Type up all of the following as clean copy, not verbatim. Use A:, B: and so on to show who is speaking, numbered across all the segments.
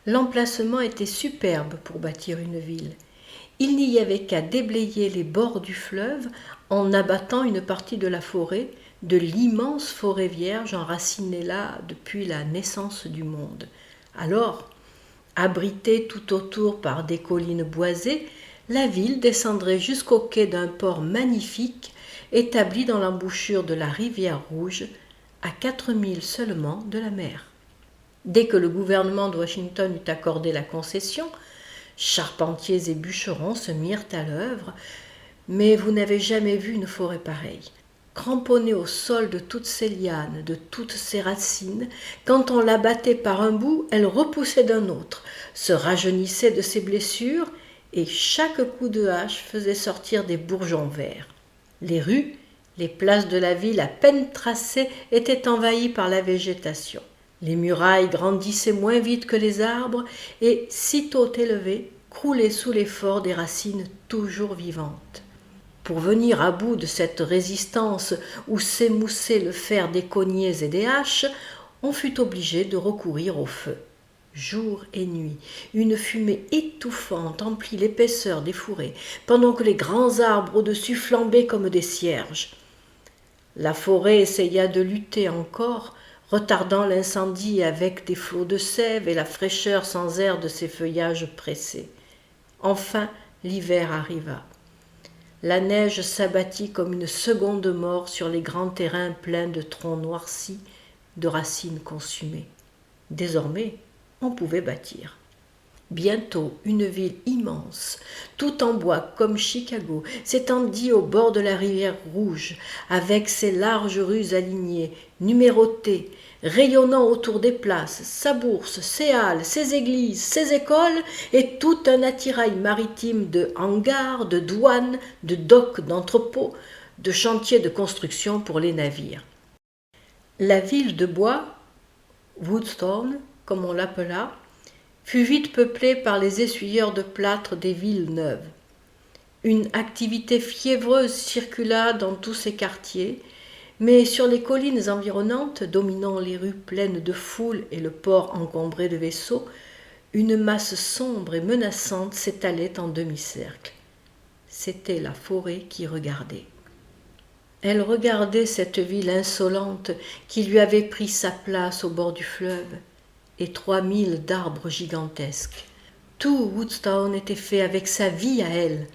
A: L'emplacement était superbe pour bâtir une ville. Il n'y avait qu'à déblayer les bords du fleuve en abattant une partie de la forêt, de l'immense forêt vierge enracinée là depuis la naissance du monde. Alors, abritée tout autour par des collines boisées, la ville descendrait jusqu'au quai d'un port magnifique établi dans l'embouchure de la rivière Rouge, à 4 milles seulement de la mer. Dès que le gouvernement de Washington eut accordé la concession, charpentiers et bûcherons se mirent à l'œuvre, mais vous n'avez jamais vu une forêt pareille. Cramponnée au sol de toutes ses lianes, de toutes ses racines, quand on la battait par un bout, elle repoussait d'un autre, se rajeunissait de ses blessures, et chaque coup de hache faisait sortir des bourgeons verts. Les rues, les places de la ville à peine tracées étaient envahies par la végétation. Les murailles grandissaient moins vite que les arbres et, sitôt élevées, croulaient sous l'effort des racines toujours vivantes. Pour venir à bout de cette résistance où s'émoussait le fer des cognets et des haches, on fut obligé de recourir au feu. Jour et nuit, une fumée étouffante emplit l'épaisseur des fourrés, pendant que les grands arbres au-dessus flambaient comme des cierges. La forêt essaya de lutter encore, retardant l'incendie avec des flots de sève et la fraîcheur sans air de ses feuillages pressés. Enfin, l'hiver arriva. La neige s'abattit comme une seconde mort sur les grands terrains pleins de troncs noircis, de racines consumées. Désormais, on pouvait bâtir. Bientôt, une ville immense, tout en bois comme Chicago, s'étendit au bord de la rivière Rouge, avec ses larges rues alignées, numérotées, rayonnant autour des places, sa bourse, ses halles, ses églises, ses écoles, et tout un attirail maritime de hangars, de douanes, de docks d'entrepôts, de chantiers de construction pour les navires. La ville de bois, Woodstown, comme on l'appela, fut vite peuplée par les essuyeurs de plâtre des villes neuves. Une activité fiévreuse circula dans tous ces quartiers, mais sur les collines environnantes, dominant les rues pleines de foule et le port encombré de vaisseaux, une masse sombre et menaçante s'étalait en demi-cercle. C'était la forêt qui regardait. Elle regardait cette ville insolente qui lui avait pris sa place au bord du fleuve, et 3000 d'arbres gigantesques. Tout Woodstown était fait avec sa vie à elle.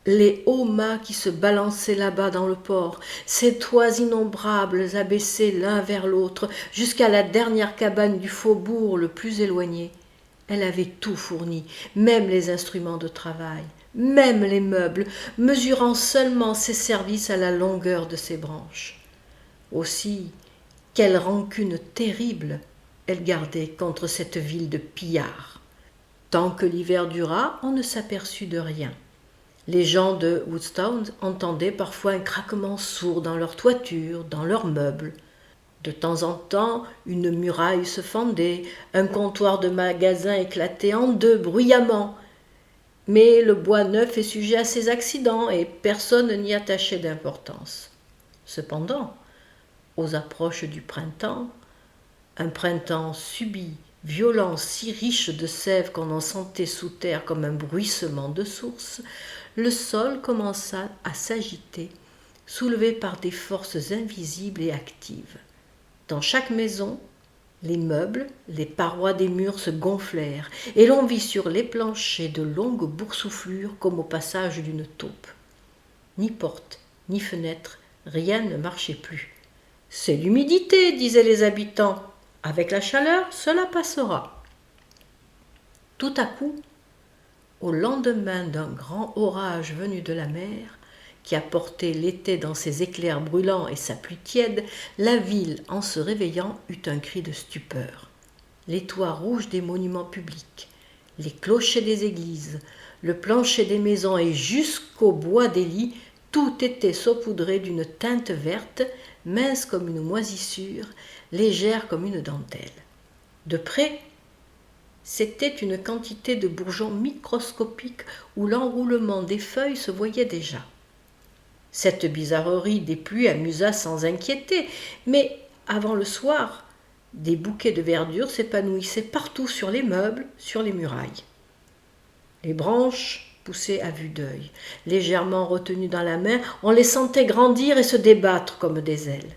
A: Les hauts mâts qui se balançaient là-bas dans le port, ces toits innombrables abaissés l'un vers l'autre jusqu'à la dernière cabane du faubourg le plus éloigné. Elle avait tout fourni, même les instruments de travail, même les meubles, mesurant seulement ses services à la longueur de ses branches. Aussi, quelle rancune terrible elle gardait contre cette ville de pillards. Tant que l'hiver dura, on ne s'aperçut de rien. Les gens de Woodstown entendaient parfois un craquement sourd dans leurs toitures, dans leurs meubles. De temps en temps, une muraille se fendait, un comptoir de magasin éclatait en deux bruyamment. Mais le bois neuf est sujet à ces accidents et personne n'y attachait d'importance. Cependant, aux approches du printemps, un printemps subit, violent, si riche de sève qu'on en sentait sous terre comme un bruissement de source, le sol commença à s'agiter, soulevé par des forces invisibles et actives. Dans chaque maison, les meubles, les parois des murs se gonflèrent, et l'on vit sur les planchers de longues boursouflures comme au passage d'une taupe. Ni porte, ni fenêtre, rien ne marchait plus. « C'est l'humidité, disaient les habitants. Avec la chaleur, cela passera. » Tout à coup, au lendemain d'un grand orage venu de la mer, qui apportait l'été dans ses éclairs brûlants et sa pluie tiède, la ville, en se réveillant, eut un cri de stupeur. Les toits rouges des monuments publics, les clochers des églises, le plancher des maisons et jusqu'au bois des lits, tout était saupoudré d'une teinte verte, mince comme une moisissure, légère comme une dentelle. De près, c'était une quantité de bourgeons microscopiques où l'enroulement des feuilles se voyait déjà. Cette bizarrerie des pluies amusa sans inquiéter, mais avant le soir, Des bouquets de verdure s'épanouissaient partout sur les meubles, sur les murailles. Les branches poussaient à vue d'œil. Légèrement retenues dans la main, on les sentait grandir et se débattre comme des ailes.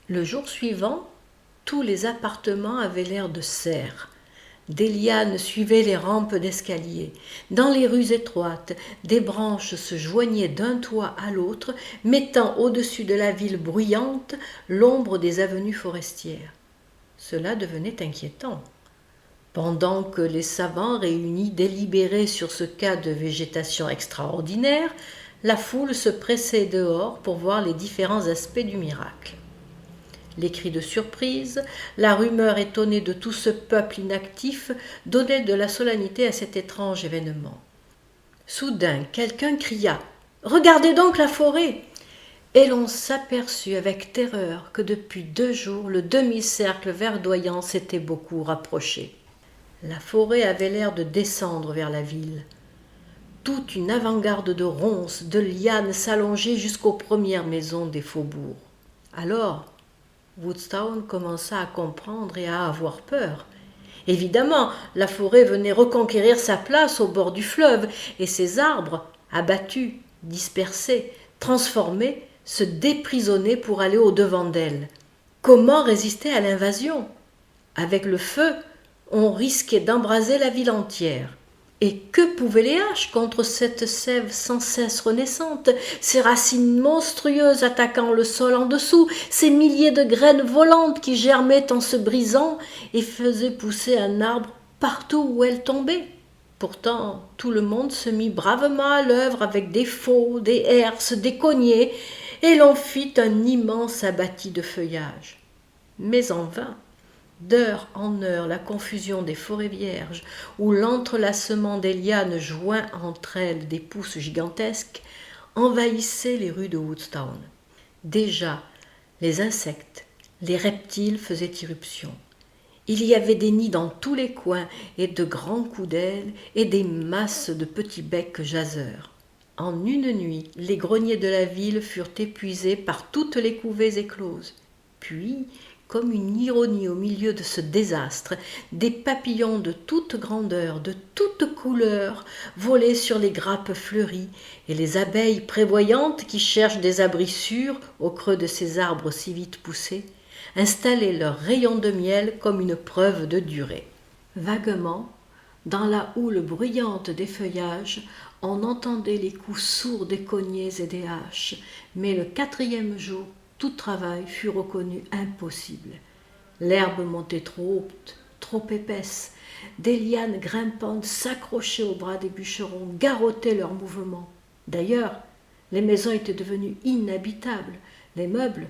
A: Le jour suivant, tous les appartements avaient l'air de serre. Des lianes suivaient les rampes d'escalier. Dans les rues étroites, des branches se joignaient d'un toit à l'autre, mettant au-dessus de la ville bruyante l'ombre des avenues forestières. Cela devenait inquiétant. Pendant que les savants réunis délibéraient sur ce cas de végétation extraordinaire, la foule se pressait dehors pour voir les différents aspects du miracle. Les cris de surprise, la rumeur étonnée de tout ce peuple inactif donnaient de la solennité à cet étrange événement. Soudain, quelqu'un cria « Regardez donc la forêt !» Et l'on s'aperçut avec terreur que depuis 2 jours, le demi-cercle verdoyant s'était beaucoup rapproché. La forêt avait l'air de descendre vers la ville. Toute une avant-garde de ronces, de lianes s'allongeait jusqu'aux premières maisons des faubourgs. Alors, Woodstown commença à comprendre et à avoir peur. Évidemment, la forêt venait reconquérir sa place au bord du fleuve, et ses arbres, abattus, dispersés, transformés, se déprisonnaient pour aller au-devant d'elle. Comment résister à l'invasion ? Avec le feu, on risquait d'embraser la ville entière. Et que pouvaient les haches contre cette sève sans cesse renaissante, ces racines monstrueuses attaquant le sol en dessous, ces milliers de graines volantes qui germaient en se brisant et faisaient pousser un arbre partout où elles tombaient. Pourtant, tout le monde se mit bravement à l'œuvre avec des faux, des herses, des cognets, et l'on fit un immense abatis de feuillage. Mais en vain. D'heure en heure, la confusion des forêts vierges, où l'entrelacement des lianes joint entre elles des pousses gigantesques, envahissait les rues de Woodstown. Déjà, les insectes, les reptiles faisaient irruption. Il y avait des nids dans tous les coins, et de grands coups d'ailes, et des masses de petits becs jaseurs. En une nuit, les greniers de la ville furent épuisés par toutes les couvées écloses. Puis, comme une ironie au milieu de ce désastre, des papillons de toute grandeur, de toute couleur, volaient sur les grappes fleuries, et les abeilles prévoyantes qui cherchent des abris sûrs au creux de ces arbres si vite poussés, installaient leurs rayons de miel comme une preuve de durée. Vaguement, dans la houle bruyante des feuillages, on entendait les coups sourds des cognets et des haches, mais le 4e jour, tout travail fut reconnu impossible. L'herbe montait trop haute, trop épaisse. Des lianes grimpantes s'accrochaient aux bras des bûcherons, garrottaient leurs mouvements. D'ailleurs, les maisons étaient devenues inhabitables. Les meubles,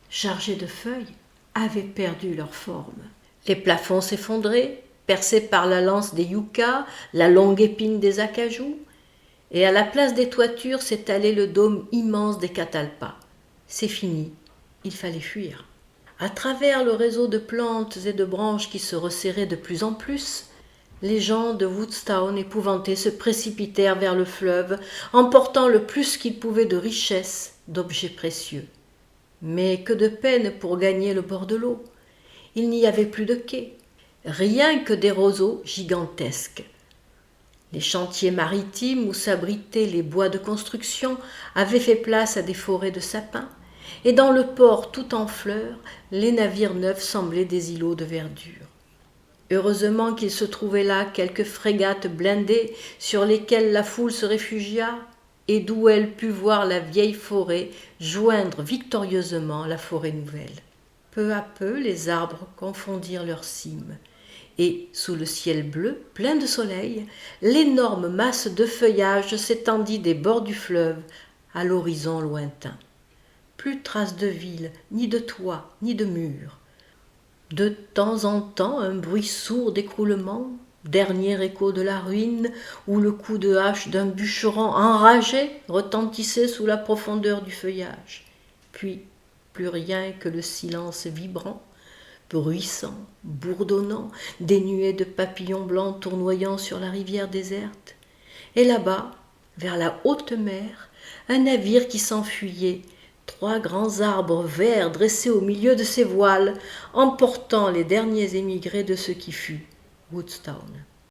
A: chargés de feuilles, avaient perdu leur forme. Les plafonds s'effondraient, percés par la lance des yuccas, la longue épine des acajou, et à la place des toitures s'étalait le dôme immense des catalpas. C'est fini, il fallait fuir. À travers le réseau de plantes et de branches qui se resserrait de plus en plus, les gens de Woodstown épouvantés se précipitèrent vers le fleuve, emportant le plus qu'ils pouvaient de richesses, d'objets précieux. Mais que de peine pour gagner le bord de l'eau. Il n'y avait plus de quai, rien que des roseaux gigantesques. Les chantiers maritimes où s'abritaient les bois de construction avaient fait place à des forêts de sapins, et dans le port tout en fleurs, les navires neufs semblaient des îlots de verdure. Heureusement qu'il se trouvait là quelques frégates blindées sur lesquelles la foule se réfugia, et d'où elle put voir la vieille forêt joindre victorieusement la forêt nouvelle. Peu à peu, les arbres confondirent leurs cimes, et, sous le ciel bleu, plein de soleil, l'énorme masse de feuillage s'étendit des bords du fleuve à l'horizon lointain. Plus trace de ville, ni de toit, ni de murs. De temps en temps, un bruit sourd d'écroulement, dernier écho de la ruine, où le coup de hache d'un bûcheron enragé retentissait sous la profondeur du feuillage. Puis, plus rien que le silence vibrant, bruissant, bourdonnant, des nuées de papillons blancs tournoyant sur la rivière déserte. Et là-bas, vers la haute mer, un navire qui s'enfuyait, 3 grands arbres verts dressés au milieu de ses voiles, emportant les derniers émigrés de ce qui fut Woodstown.